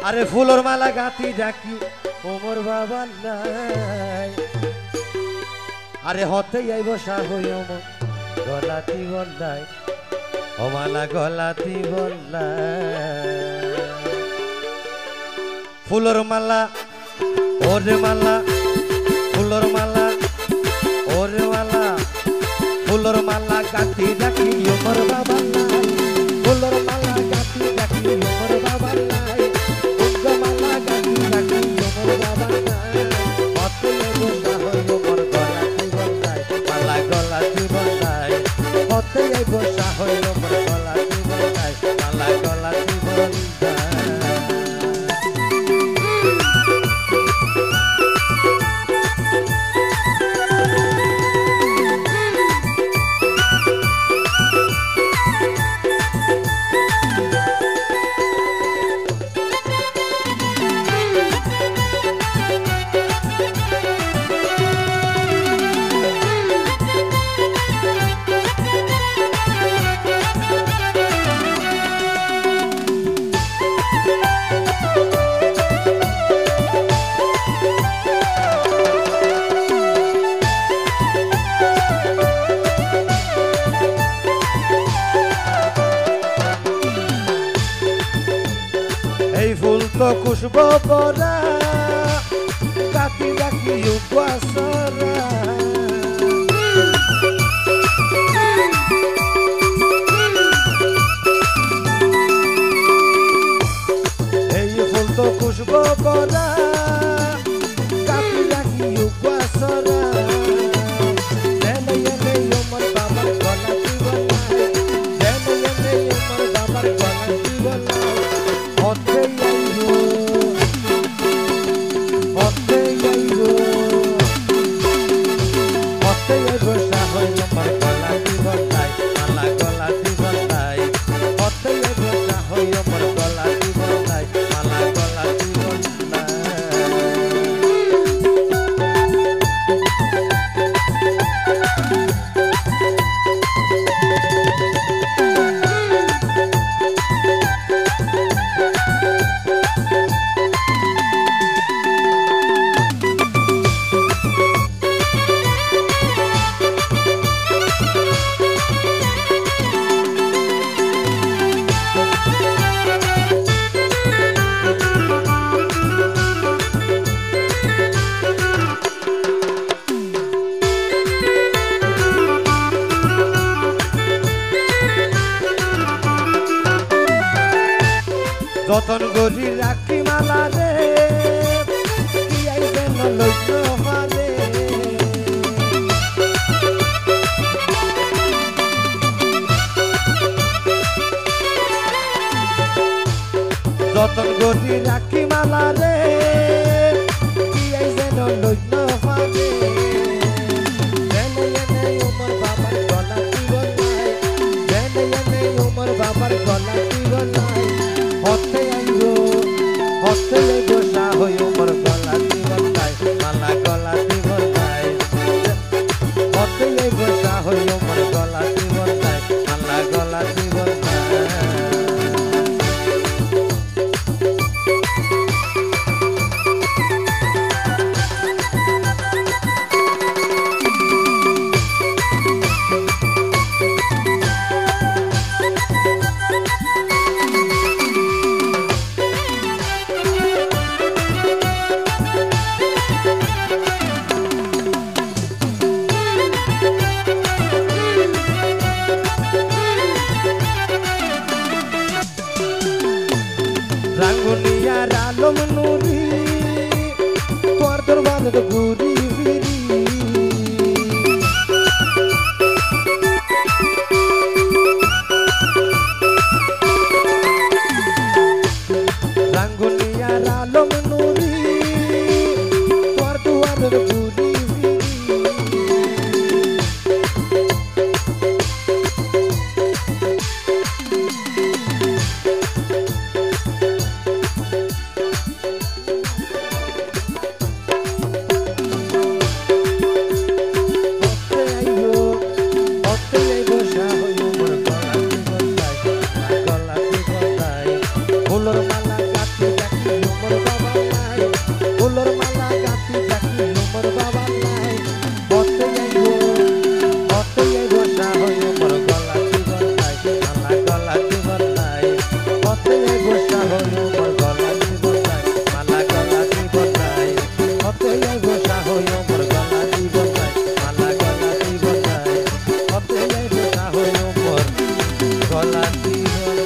আরে ফুলর মালা গাতি ডাকি ওমর বাবা নাই আরে হতেই আইব শাহ ওমর গলাতি বল্লাই ও মালা গলাতি বল্লাই ফুলর মালা ওরে মালা ফুলর মালা ওরে মালা ফুলর মালা গাতি ডাকি ওমর বাবা নাই ফুলর মালা গাতি ডাকি ওমর বাবা নাই মালা গাতি ডাকি ওমর বাবা নাই হতে বসা হই ওমর গলাতি বল্লাই মালা গলাতি বল্লাই হতে বসা হই ওমর গলাতি বল্লাই মালা গলাতি বল্লাই এই ফুল তো খুশবু পরা গাতি ডাকি উপাসরা এই ফুল তো খুশবু পরা গাতি ডাকি উপাসরা ওমর বাবার গলাতি বল্লাই ওমর বাবার গলাতি বল্লাই হতে বসা হই ওমর গলাতি বল্লাই মালা গলাতি বল্লাই হতে বসা হই ওমর গলাতি বল্লাই মালা গলাতি বল্লাই যতন গরি রাখি মালা রে কি আইবে ন লইল মারে যতন গরি রাখি মালা রে কি আইবে ন লইল মারে ওমর বাবার গলাতি বল্লাই ওমর বাবার গলাতি বল্লাই হতে বসা হই ওমর গলাতি বল্লাই মালা গলাতি বল্লাই হতে বসা হই ওমর গলাতি বল্লাই মালা গলাতি বল্লাই রাঙ্গুনিয়ার আলম নুরি তোর দরবারে ঘুরি ফিরি রাঙ্গুনিয়ার আলম নুরি তোর দুয়ারে ঘুরি ফিরি মালা জীবন